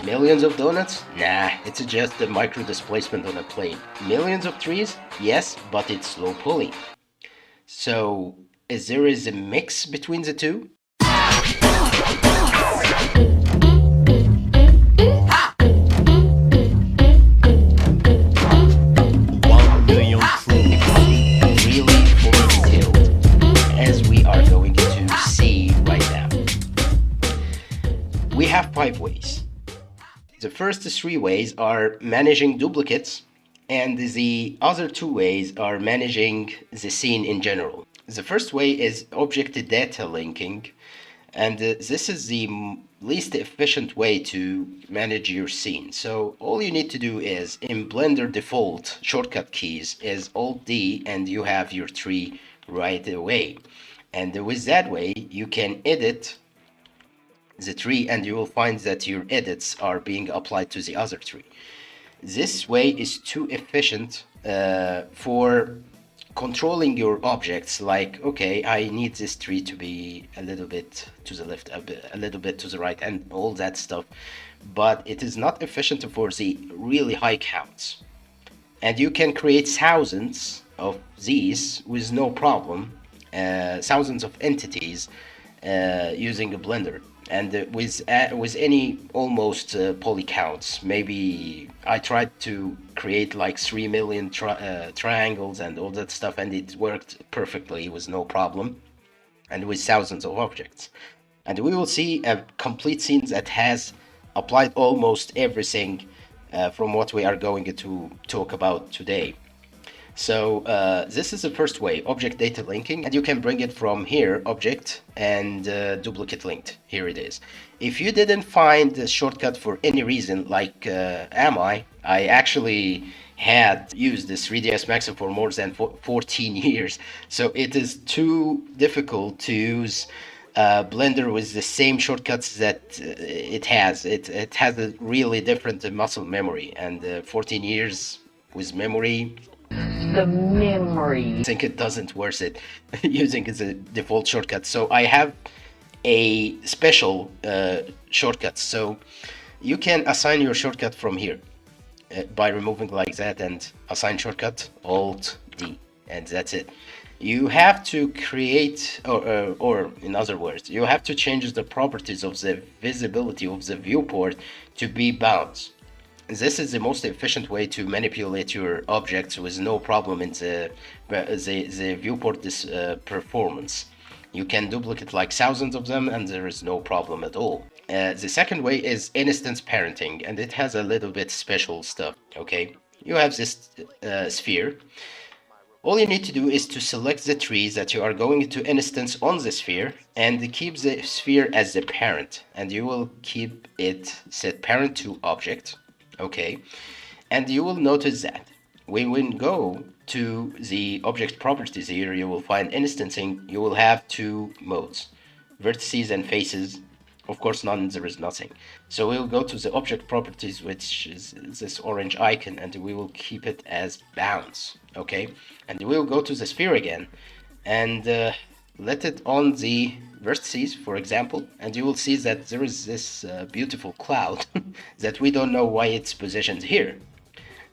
Millions of donuts? Nah, it's just a micro displacement on a plane. Millions of trees? Yes, but it's slow pulling. So, is there is a mix between the two? 1 million clues. Really fully detailed, as we are going to see right now. We have 5 ways. The first 3 ways are managing duplicates, and the other 2 ways are managing the scene in general. The first way is object data linking, and this is the least efficient way to manage your scene. So all you need to do is, in Blender default shortcut keys is Alt D, and you have your tree right away. And with that way, you can edit the tree, and you will find that your edits are being applied to the other tree. This way is too efficient for controlling your objects. Like, okay, I need this tree to be a little bit to the left, a little bit to the right, and all that stuff. But it is not efficient for the really high counts. And you can create thousands of these with no problem, thousands of entities using a Blender. And with any almost poly counts. Maybe I tried to create like 3 million triangles and all that stuff, and it worked perfectly with no problem, and with thousands of objects. And we will see a complete scene that has applied almost everything from what we are going to talk about today. So this is the first way, object data linking, and you can bring it from here, object, and duplicate linked. Here it is. If you didn't find the shortcut for any reason, like I actually had used this 3ds Max for more than 14 years, so it is too difficult to use Blender with the same shortcuts that it has. It has a really different muscle memory, and 14 years with memory, The memory. I think it doesn't worth it using the default shortcut. So I have a special shortcut. So you can assign your shortcut from here by removing like that and assign shortcut Alt D, and that's it. You have to create, or in other words, you have to change the properties of the visibility of the viewport to be bounds. This is the most efficient way to manipulate your objects with no problem in the viewport performance. You can duplicate like thousands of them, and there is no problem at all. The second way is instance parenting, and it has a little bit special stuff. Okay, you have this sphere. All you need to do is to select the trees that you are going to instance on the sphere, and keep the sphere as the parent, and you will keep it set parent to object. Okay, and you will notice that when we go to the object properties here, you will find instancing. You will have 2 modes, vertices and faces. Of course, there is nothing. So we'll go to the object properties, which is this orange icon, and we will keep it as bounds. Okay, and we'll go to the sphere again, and let it on the vertices, for example, and you will see that there is this beautiful cloud that we don't know why it's positioned here.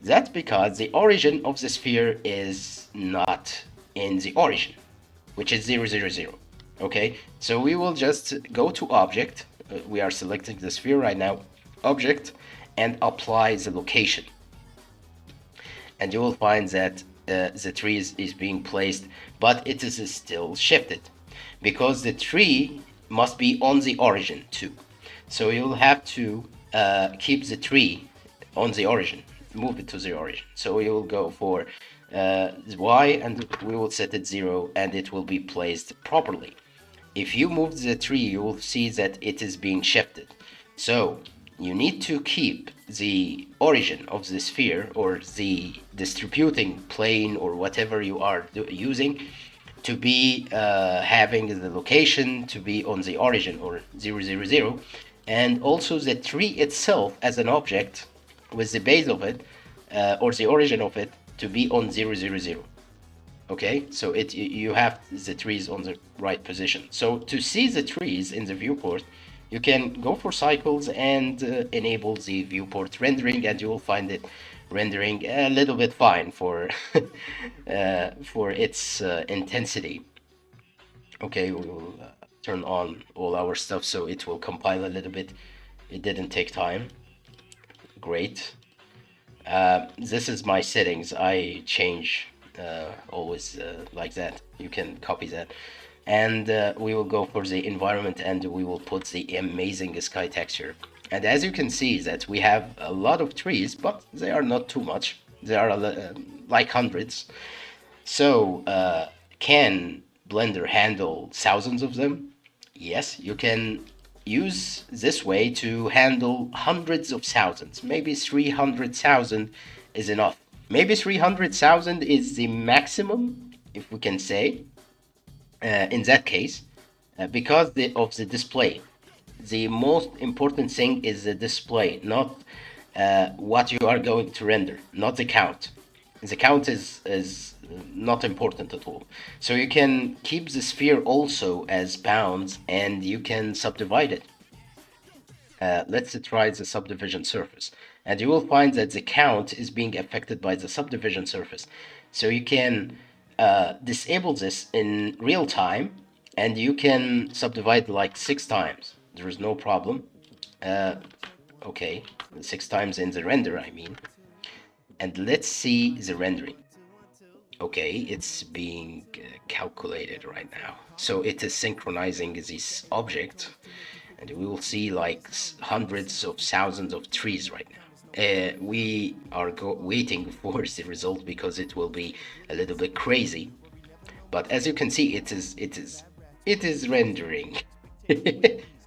That's because the origin of the sphere is not in the origin, which is 0, 0, 0. Okay, so we will just go to object. We are selecting the sphere right now, object, and apply the location. And you will find that the tree is being placed, but it is still shifted, because the tree must be on the origin too. So you'll have to keep the tree on the origin, move it to the origin. So you will go for Y, and we will set it 0, and it will be placed properly. If you move the tree, you will see that it is being shifted. So you need to keep the origin of the sphere, or the distributing plane, or whatever you are using, to be having the location to be on the origin, or 0, 0, 0, and also the tree itself as an object with the base of it, or the origin of it, to be on 0, 0, 0. Okay, so you have the trees on the right position. So to see the trees in the viewport, You can go for cycles and enable the viewport rendering, and you will find it rendering a little bit fine for its intensity. Okay, we will turn on all our stuff so it will compile a little bit. It didn't take time. Great. This is my settings. I change always like that. You can copy that. And we will go for the environment and we will put the amazing sky texture. And as you can see that we have a lot of trees, but they are not too much. They are like hundreds. So can Blender handle thousands of them? Yes, you can use this way to handle hundreds of thousands. Maybe 300,000 is enough. Maybe 300,000 is the maximum, if we can say, in that case, because of the display. The most important thing is the display, not what you are going to render, not the count. The count is not important at all. So you can keep the sphere also as bounds and you can subdivide it. Let's try the subdivision surface. And you will find that the count is being affected by the subdivision surface. So you can disable this in real time and you can subdivide like 6 times. There is no problem. Okay, 6 times in the render, I mean. And let's see the rendering. Okay, it's being calculated right now. So it is synchronizing this object, and we will see like hundreds of thousands of trees right now. We are waiting for the result because it will be a little bit crazy. But as you can see, it is rendering.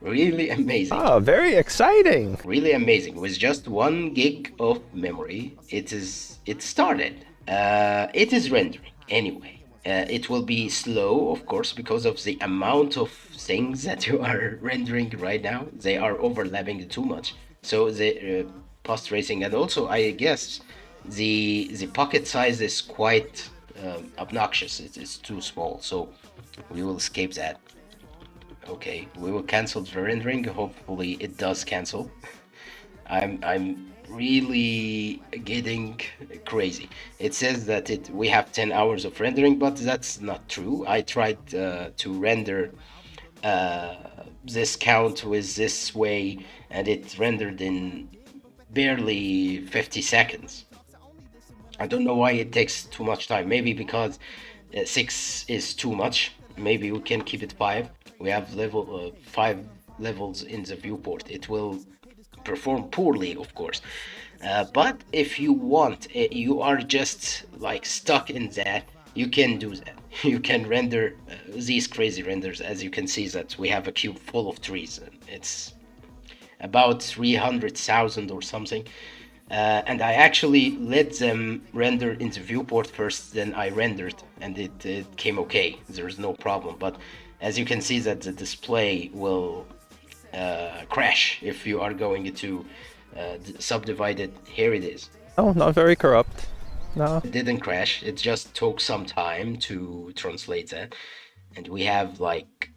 Really amazing. Oh, very exciting. Really amazing. With just 1 gig of memory, it started. It is rendering anyway. It will be slow, of course, because of the amount of things that you are rendering right now. They are overlapping too much. So the post tracing, and also I guess the pocket size is quite obnoxious. It is too small, so we will escape that. Okay, we will cancel the rendering. Hopefully it does cancel. I'm really getting crazy. It says that we have 10 hours of rendering, but that's not true. I tried to render this count with this way, and it rendered in barely 50 seconds. I don't know why it takes too much time. Maybe because 6 is too much. Maybe we can keep it 5. We have 5 levels in the viewport. It will perform poorly, of course. But if you want, you are just like stuck in that, you can do that. You can render these crazy renders. As you can see that we have a cube full of trees. It's about 300,000 or something. And I actually let them render in the viewport first, then I rendered, and it came okay. There's no problem. But as you can see that the display will crash if you are going to subdivide it. Here it is. Oh, not very corrupt. No. It didn't crash. It just took some time to translate that. And we have like,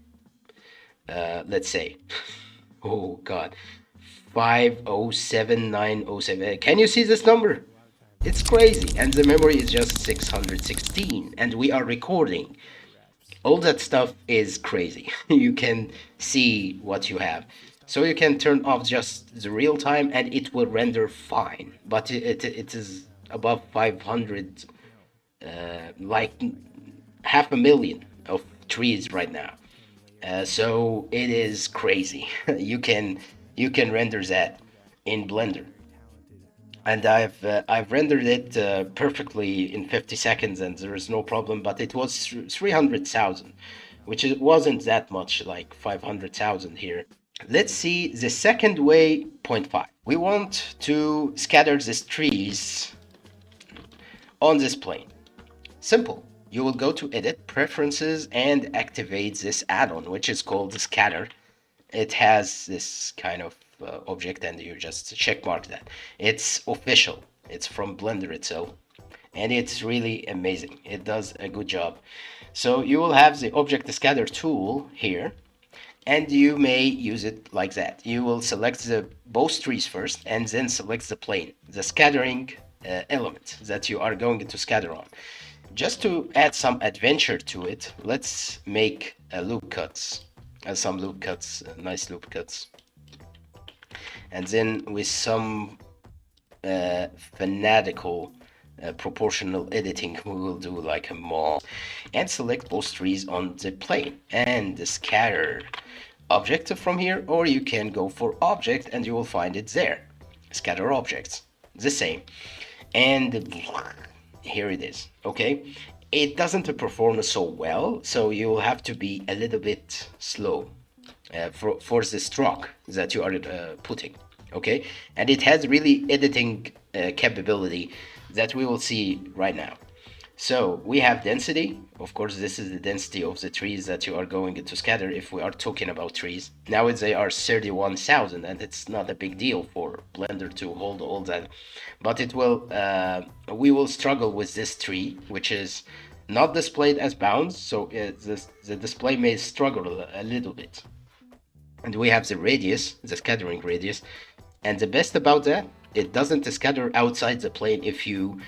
let's say, oh God, 507907. Can you see this number? It's crazy. And the memory is just 616. And we are recording. All that stuff is crazy. You can see what you have. So you can turn off just the real time and it will render fine. But it is above 500, like 500,000 of trees right now. So it is crazy. You can render that in Blender. And I've rendered it perfectly in 50 seconds, and there is no problem. But it was 300,000, which wasn't that much, like 500,000 here. Let's see the second way, 0.5. We want to scatter these trees on this plane. Simple. You will go to Edit, Preferences, and activate this add-on, which is called the Scatter. It has this kind of object, and you just check mark that. It's official. It's from Blender itself, and it's really amazing. It does a good job. So you will have the Object Scatter tool here, And you may use it like that. You will select the both trees first and then select the plane, the scattering element that you are going to scatter on. Just to add some adventure to it, let's make loop cuts, some loop cuts, nice loop cuts. And then with some fanatical proportional editing, we will do like a mall and select both trees on the plane and the scatter object from here, or you can go for object and you will find it there. Scatter objects, the same. And here it is. Okay, it doesn't perform so well, so you will have to be a little bit slow for the stroke that you are putting. Okay, and it has really editing capability that we will see right now. So we have density. Of course, this is the density of the trees that you are going to scatter if we are talking about trees. Now they are 31,000, and it's not a big deal for Blender to hold all that. But it will, we will struggle with this tree, which is not displayed as bounds, so the display may struggle a little bit. And we have the radius, the scattering radius. And the best about that, it doesn't scatter outside the plane if you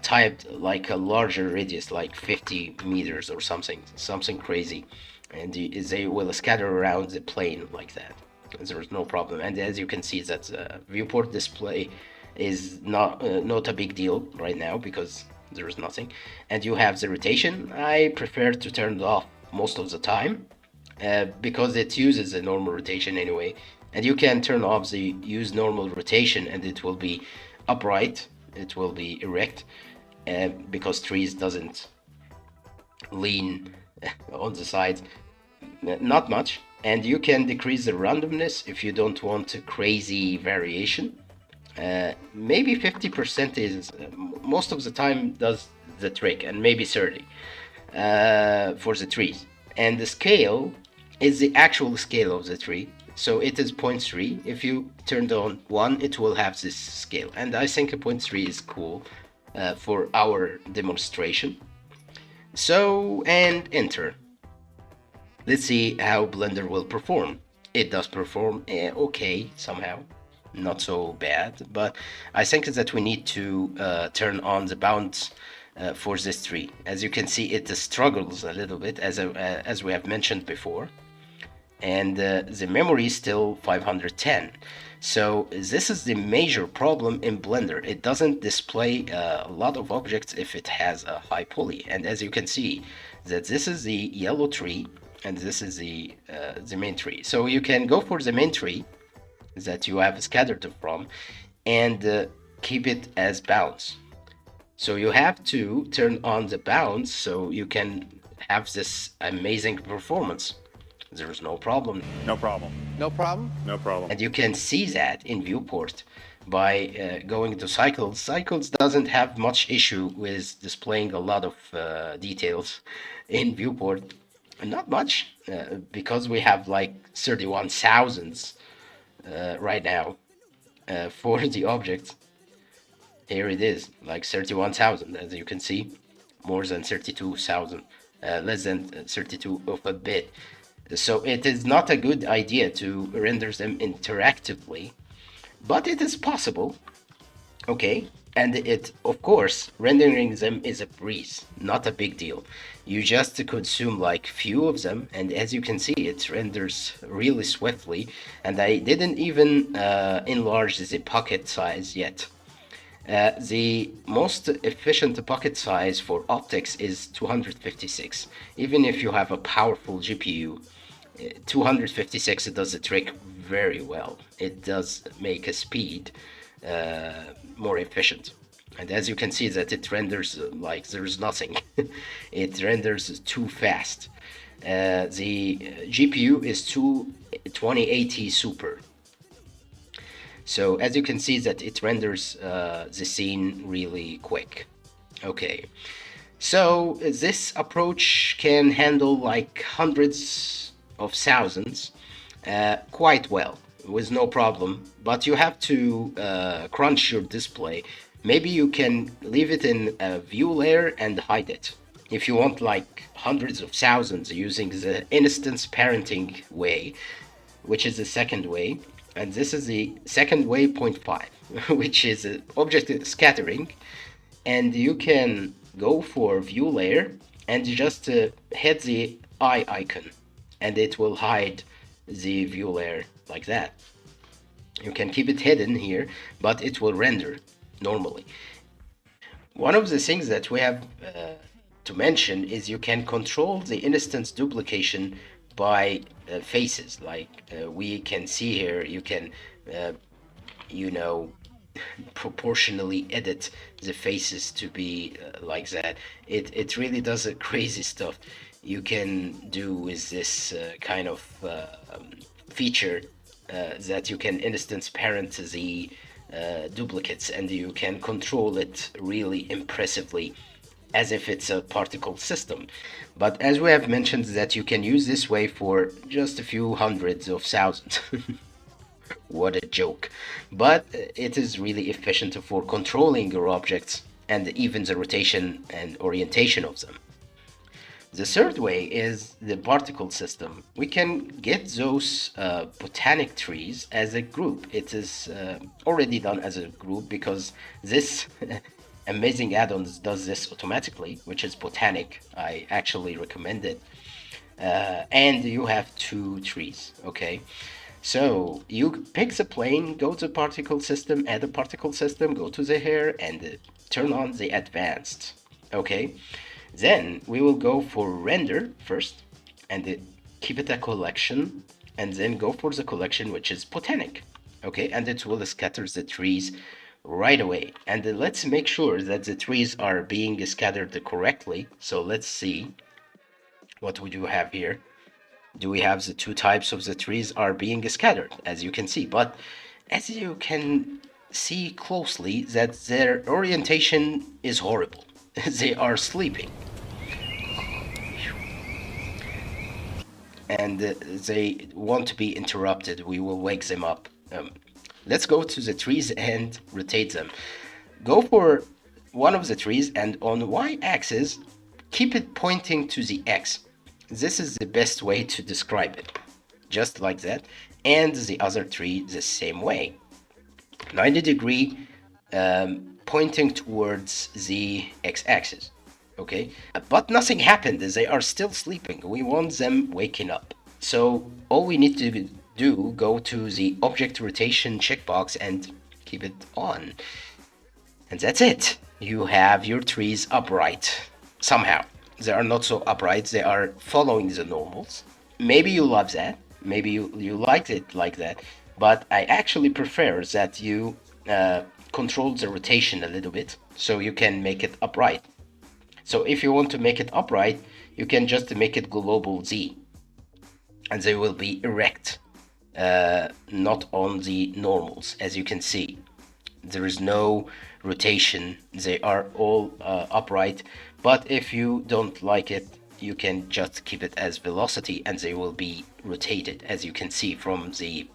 typed like a larger radius, like 50 meters or something crazy. And they will scatter around the plane like that. There's no problem. And as you can see, that viewport display is not a big deal right now because there is nothing. And you have the rotation. I prefer to turn it off most of the time because it uses a normal rotation anyway. And you can turn off the use normal rotation and it will be upright, it will be erect, because trees doesn't lean on the sides, not much. And you can decrease the randomness if you don't want a crazy variation. Maybe 50% is most of the time does the trick, and maybe 30 for the trees. And the scale is the actual scale of the tree. So it is 0.3. If you turned on 1, it will have this scale. And I think a 0.3 is cool for our demonstration. So, and enter. Let's see how Blender will perform. It does perform okay somehow. Not so bad, but I think that we need to turn on the bounds for this tree. As you can see, it struggles a little bit, as we have mentioned before. And the memory is still 510. So this is the major problem in Blender. It doesn't display a lot of objects if it has a high poly. And as you can see, that this is the yellow tree and this is the main tree. So you can go for the main tree that you have scattered from and keep it as bounds. So you have to turn on the bounds so you can have this amazing performance. There's no problem. No problem. No problem? No problem. And you can see that in viewport by going to cycles. Cycles doesn't have much issue with displaying a lot of details in viewport. Not much, because we have like 31,000 right now for the objects. Here it is, like 31,000, as you can see, more than 32,000, less than 32 of a bit. So it is not a good idea to render them interactively, but it is possible, okay? And it, of course, rendering them is a breeze, not a big deal. You just consume like few of them, and as you can see, it renders really swiftly. And I didn't even enlarge the pocket size yet. The most efficient pocket size for optics is 256. Even if you have a powerful GPU, 256 does the trick very well. It does make a speed more efficient. And as you can see that it renders like there's nothing. It renders too fast. The GPU is 2080 Super. So as you can see that it renders the scene really quick. Okay, so this approach can handle like hundreds of thousands quite well with no problem, but you have to crunch your display. Maybe you can leave it in a view layer and hide it. If you want like hundreds of thousands using the instance parenting way, which is the second way, and this is the second way point 0.5, which is object scattering, and you can go for view layer and just hit the eye icon, and it will hide the view layer like that. You can keep it hidden here, but it will render normally. One of the things that we have to mention is you can control the instance duplication by faces. Like we can see here, you can, you know, proportionally edit the faces to be like that. It really does a crazy stuff you can do with this kind of feature, that you can instance parent the duplicates, and you can control it really impressively as if it's a particle system. But as we have mentioned, that you can use this way for just a few hundreds of thousands. What a joke. But it is really efficient for controlling your objects and even the rotation and orientation of them. The third way is the particle system. We can get those botanic trees as a group. It is already done as a group because this amazing addons does this automatically, which is Botaniq. I actually recommend it. And you have two trees, okay? So you pick the plane, go to particle system, add a particle system, go to the hair, and turn on the advanced, okay? Then we will go for render first, and keep it a collection, and then go for the collection, which is Botaniq, okay? And it will scatter the trees right away. And let's make sure that the trees are being scattered correctly. So let's see what we do have here. Do we have the two types of the trees are being scattered, as you can see? But as you can see closely, that their orientation is horrible. They are sleeping, and they want to be interrupted. We will wake them up. Let's go to the trees and rotate them. Go for one of the trees, and on y-axis, keep it pointing to the x. This is the best way to describe it. Just like that. And the other tree the same way. 90-degree pointing towards the x-axis. Okay? But nothing happened. They are still sleeping. We want them waking up. So all we need to do, go to the object rotation checkbox and keep it on. And that's it. You have your trees upright. Somehow. They are not so upright. They are following the normals. Maybe you love that. Maybe you liked it like that. But I actually prefer that you control the rotation a little bit so you can make it upright. So if you want to make it upright, you can just make it global Z. And they will be erect, not on the normals, as you can see. There is no rotation. They are all upright. But if you don't like it, you can just keep it as velocity and they will be rotated, as you can see from the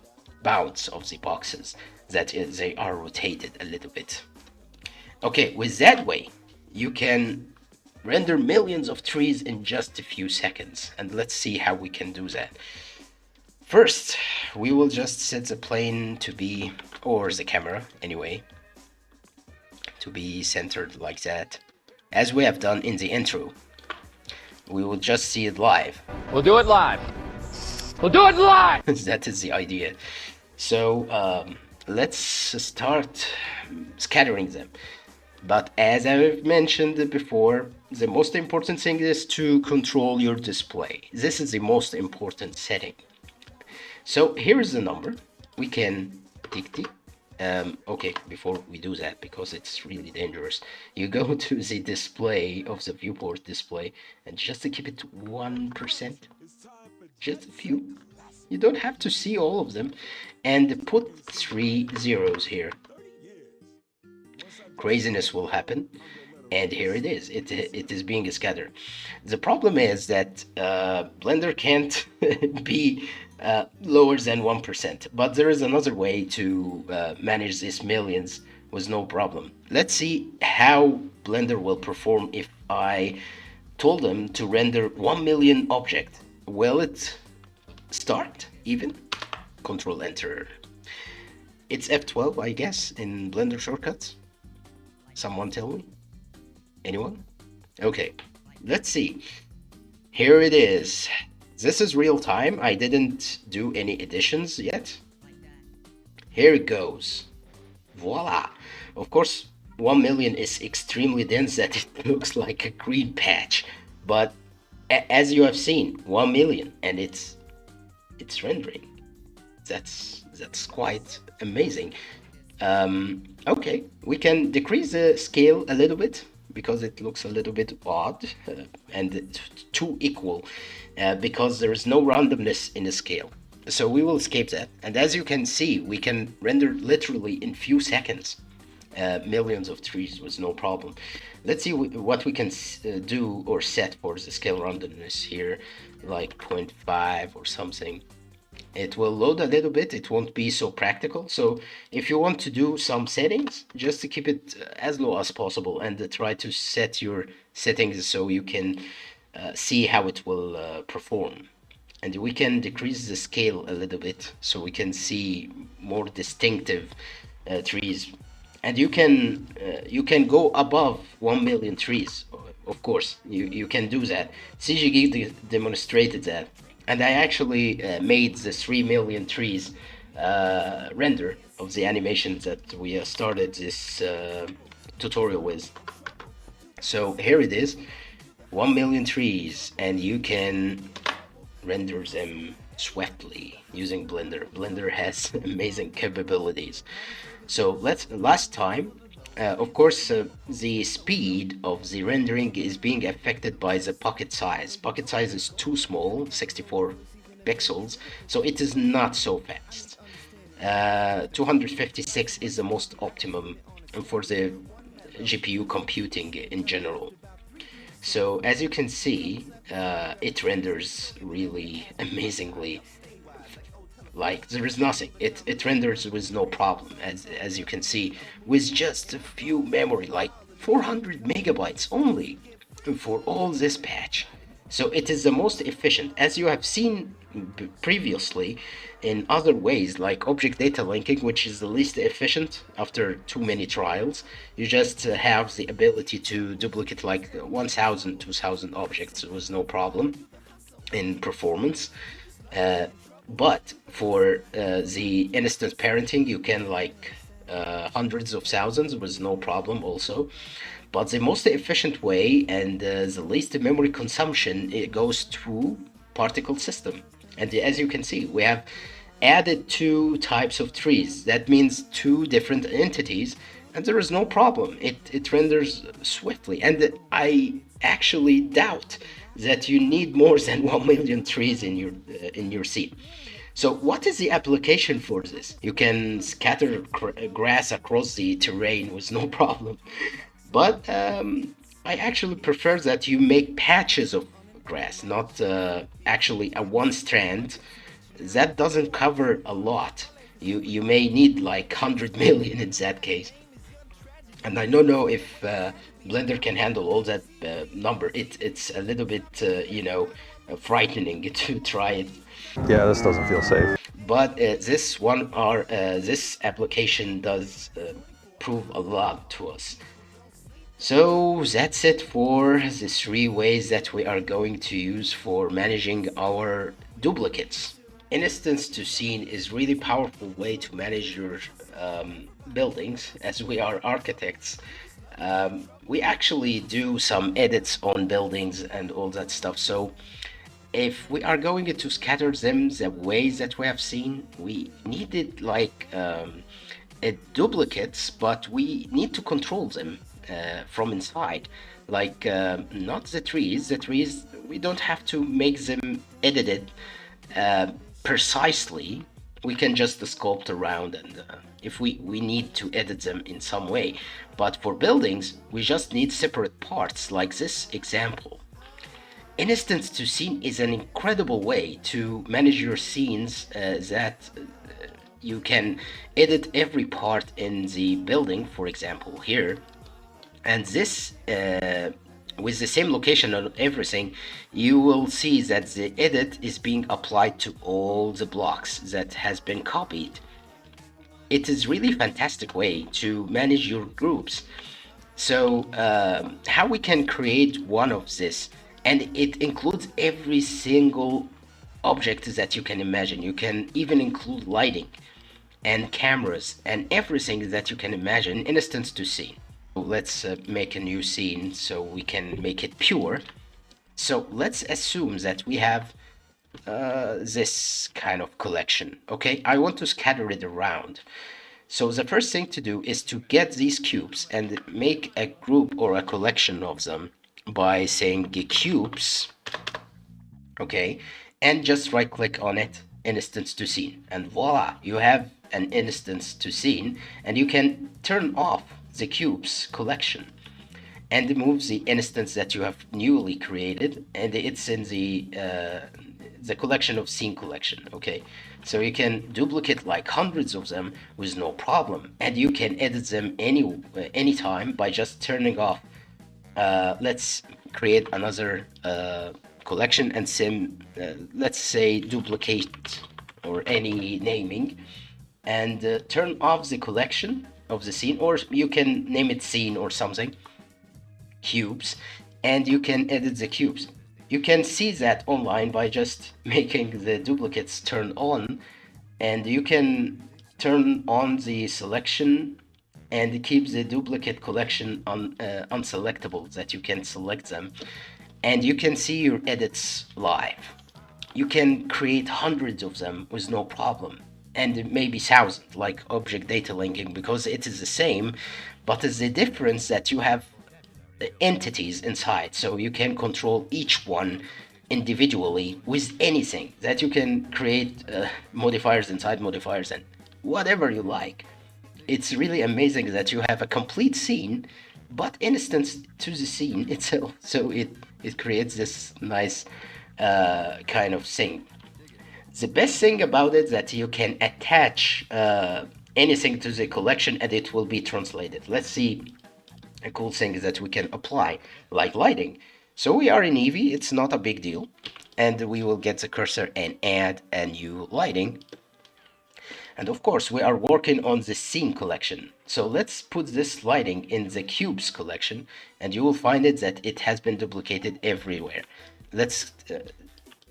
bounce of the boxes, that they are rotated a little bit. Okay, with that way, you can render millions of trees in just a few seconds. And let's see how we can do that. First, we will just set the plane to be, or the camera anyway, to be centered like that, as we have done in the intro. We will just see it live. We'll do it live. We'll do it live! That is the idea. So let's start scattering them. But as I've mentioned before, the most important thing is to control your display. This is the most important setting. So here's the number. We can tick. Okay, before we do that, because it's really dangerous, you go to the display of the viewport display and just to keep it 1%, just a few. You don't have to see all of them, and put 3 zeros here. Craziness will happen, and here it is. It is being scattered. The problem is that Blender can't be lower than 1%, but there is another way to manage these millions with no problem. Let's see how Blender will perform if I told them to render 1 million object. Will it start even? Control Enter. It's F12, I guess, in Blender shortcuts. Someone tell me? Anyone? Okay, let's see. Here it is. This is real time. I didn't do any additions yet. Here it goes. Voila. Of course, 1 million is extremely dense that it looks like a green patch. But as you have seen, 1 million and it's rendering. That's quite amazing. Okay, we can decrease the scale a little bit because it looks a little bit odd and too equal because there is no randomness in the scale. So we will escape that. And as you can see, we can render literally in few seconds millions of trees with no problem. Let's see what we can do or set for the scale randomness here, like 0.5 or something. It will load a little bit, it won't be so practical. So if you want to do some settings, just to keep it as low as possible and try to set your settings so you can see how it will perform. And we can decrease the scale a little bit so we can see more distinctive trees. And you can go above 1 million trees, of course. You can do that. CGG demonstrated that. And I actually made the 3 million trees render of the animations that we started this tutorial with. So here it is, 1 million trees, and you can render them swiftly using Blender. Blender has amazing capabilities. So last time, of course, the speed of the rendering is being affected by the pocket size. Pocket size is too small, 64 pixels, so it is not so fast. 256 is the most optimum for the GPU computing in general. So as you can see, it renders really amazingly. Like there is nothing. It renders with no problem, as you can see, with just a few memory, like 400 megabytes only for all this patch. So it is the most efficient, as you have seen previously in other ways, like object data linking, which is the least efficient after too many trials. You just have the ability to duplicate like 1,000, 2,000 objects with no problem in performance. But for the instance parenting, you can like hundreds of thousands with no problem also. But the most efficient way and the least memory consumption, it goes through particle system. And as you can see, we have added 2 types of trees. That means 2 different entities, and there is no problem. It renders swiftly. And I actually doubt that you need more than 1 million trees in your scene. So what is the application for this? You can scatter grass across the terrain with no problem. But I actually prefer that you make patches of grass, not actually a one strand. That doesn't cover a lot. You may need like 100 million in that case. And I don't know if Blender can handle all that number. It's a little bit, frightening to try it. Yeah, this doesn't feel safe. But this application does prove a lot to us. So that's it for the 3 ways that we are going to use for managing our duplicates. Instance to scene is really powerful way to manage your buildings. As we are architects, we actually do some edits on buildings and all that stuff. So if we are going to scatter them the ways that we have seen, we needed like duplicates, but we need to control them from inside. Like not the trees. The trees, we don't have to make them edited precisely. We can just sculpt around, and if we need to edit them in some way. But for buildings, we just need separate parts, like this example. Instance to scene is an incredible way to manage your scenes that you can edit every part in the building, for example, here. And this with the same location on everything, you will see that the edit is being applied to all the blocks that has been copied. It is really fantastic way to manage your groups. So how we can create one of this, and it includes every single object that you can imagine. You can even include lighting and cameras and everything that you can imagine, instance to scene. Let's make a new scene so we can make it pure. So let's assume that we have this kind of collection. Okay, I want to scatter it around. So the first thing to do is to get these cubes and make a group or a collection of them by saying cubes, okay, and just right click on it, instance to scene, and voila, you have an instance to scene, and you can turn off the cubes collection and move the instance that you have newly created, and it's in the collection of scene collection. Okay, so you can duplicate like hundreds of them with no problem, and you can edit them anytime by just turning off. Let's create another collection and let's say duplicate or any naming, and turn off the collection of the scene, or you can name it scene or something, cubes, and you can edit the cubes. You can see that online by just making the duplicates turn on, and you can turn on the selection and keep the duplicate collection on unselectable, that you can select them, and you can see your edits live. You can create hundreds of them with no problem, and maybe thousands, like object data linking, because it is the same, but it's the difference that you have entities inside, so you can control each one individually with anything, that you can create modifiers inside modifiers and whatever you like. It's really amazing that you have a complete scene but instance to the scene itself, so it creates this nice kind of thing. The best thing about it that you can attach anything to the collection and it will be translated. Let's see a cool thing that we can apply, like lighting. So we are in Eevee, it's not a big deal, and we will get the cursor and add a new lighting. And of course, we are working on the scene collection. So let's put this lighting in the cubes collection, and you will find it that it has been duplicated everywhere. Let's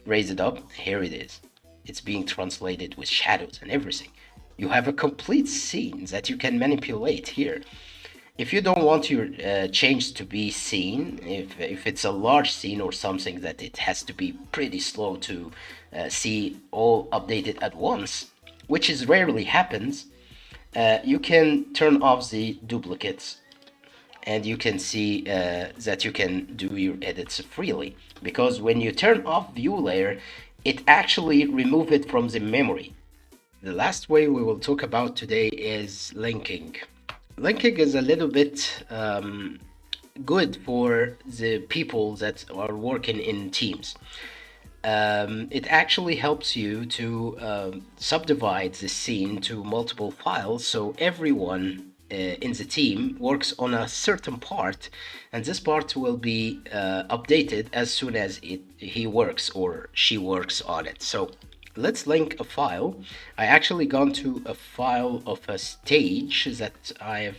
raise it up. Here it is. It's being translated with shadows and everything. You have a complete scene that you can manipulate here. If you don't want your change to be seen, if it's a large scene or something that it has to be pretty slow to see all updated at once, which is rarely happens, you can turn off the duplicates, and you can see that you can do your edits freely, because when you turn off view layer, it actually removes it from the memory. The last way we will talk about today is linking. Linking is a little bit good for the people that are working in teams. It actually helps you to subdivide the scene to multiple files, so everyone in the team works on a certain part, and this part will be updated as soon as he works or she works on it. So let's link a file. I actually gone to a file of a stage that I have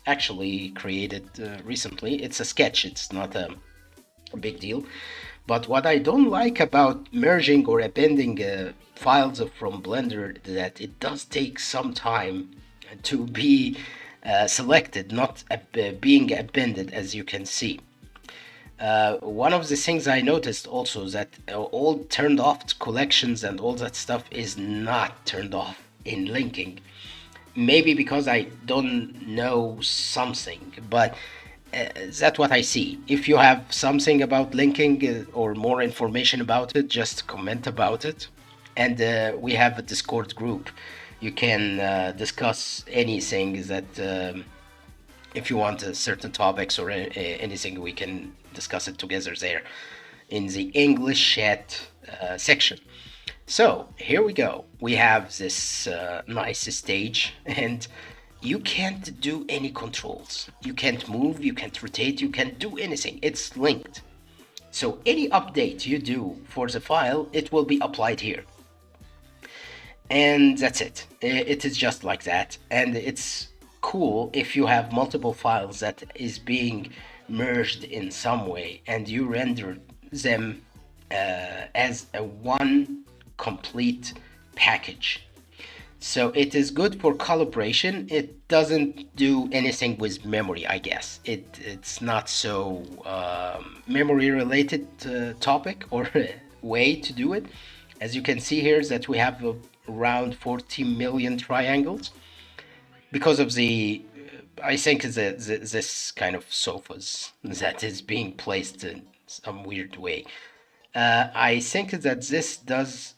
actually created recently. It's a sketch, it's not a big deal. But what I don't like about merging or appending files from Blender, that it does take some time to be selected, not being appended, as you can see. One of the things I noticed also that all turned off collections and all that stuff is not turned off in linking. Maybe because I don't know something, but that's what I see. If you have something about linking or more information about it, just comment about it. And we have a Discord group. You can discuss anything that if you want certain topics or anything, we can discuss it together there in the English chat section. So here we go. We have this nice stage, and you can't do any controls. You can't move, you can't rotate, you can't do anything. It's linked. So any update you do for the file, it will be applied here. And that's it. It is just like that. And it's cool if you have multiple files that is being merged in some way and you render them as a one complete package. So it is good for collaboration. It doesn't do anything with memory, I guess. It's not so memory related topic or way to do it. As you can see here is that we have around 40 million triangles because of the I think this kind of sofas that is being placed in some weird way. I think that this does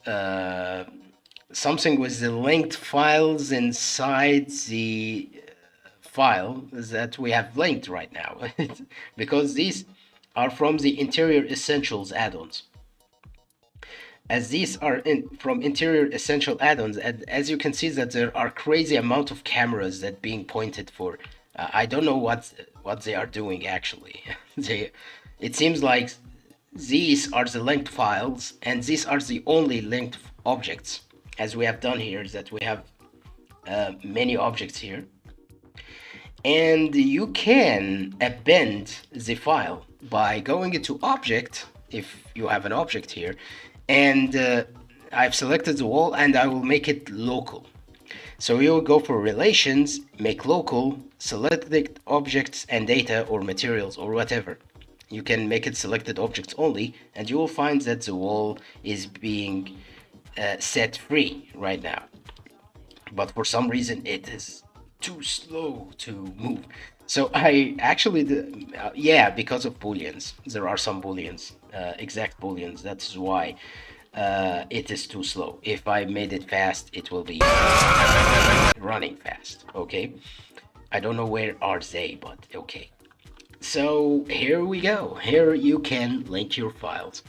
something with the linked files inside the file that we have linked right now because these are from the interior essentials add-ons. As these are from interior essential add-ons, and as you can see that there are crazy amount of cameras that being pointed for. I don't know what they are doing actually. It seems like these are the linked files, and these are the only linked objects. As we have done here, is that we have many objects here, and you can append the file by going into object if you have an object here, and I've selected the wall and I will make it local. So you will go for relations, make local, select the objects and data or materials or whatever. You can make it selected objects only, and you will find that the wall is being set free right now. But for some reason it is too slow to move. So I actually, yeah, because of booleans. There are some booleans, exact booleans. That's why it is too slow. If I made it fast, it will be running fast, okay? I don't know where are they, but okay. So here we go. Here you can link your files.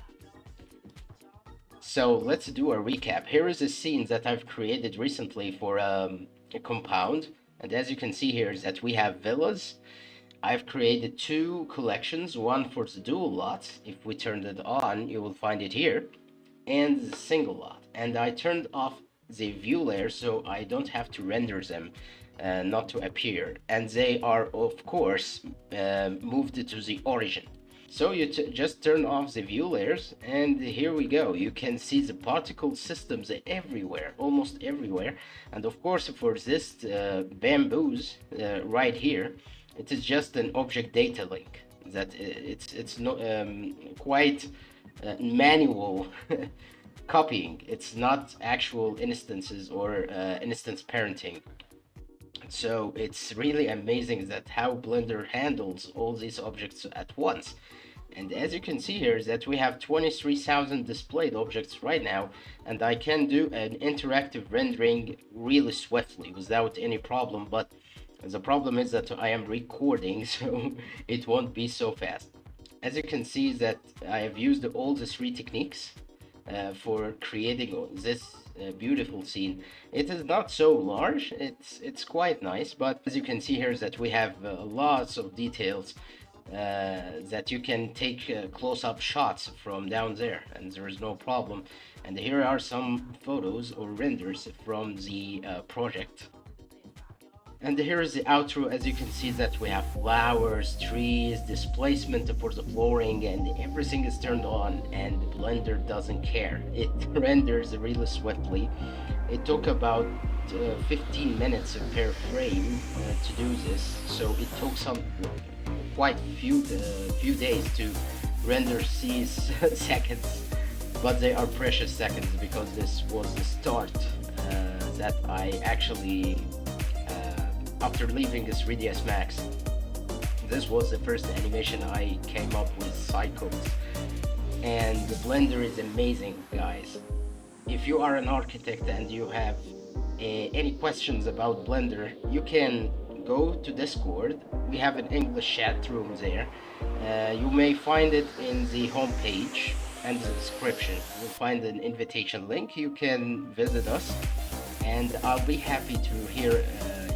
So let's do a recap. Here is a scene that I've created recently for a compound. And as you can see here is that we have villas. I've created two collections, one for the dual lots. If we turn it on, you will find it here, and the single lot. And I turned off the view layer so I don't have to render them not to appear. And they are, of course, moved to the origin. So you just turn off the view layers, and here we go. You can see the particle systems everywhere, almost everywhere. And of course, for this bamboos right here, it is just an object data link. That it's not quite manual copying. It's not actual instances or instance parenting. So it's really amazing that how Blender handles all these objects at once. And as you can see here is that we have 23,000 displayed objects right now, and I can do an interactive rendering really swiftly without any problem, but the problem is that I am recording, so it won't be so fast. As you can see that I have used all the three techniques for creating this beautiful scene. It is not so large, it's quite nice, but as you can see here is that we have lots of details that you can take close-up shots from down there, and there is no problem. And here are some photos or renders from the project. And here is the outro. As you can see that we have flowers, trees, displacement for the flooring, and everything is turned on, and Blender doesn't care. It renders really swiftly. It took about 15 minutes per frame to do this, so it took some quite few days to render these seconds, but they are precious seconds because this was the start that I actually after leaving this 3ds Max, this was the first animation I came up with cycles, and the Blender is amazing, guys. If you are an architect and you have any questions about Blender, you can go to Discord. We have an English chat room there. You may find it in the home page and the description. You'll find an invitation link. You can visit us and I'll be happy to hear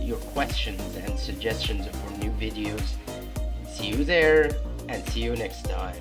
your questions and suggestions for new videos. See you there, and see you next time.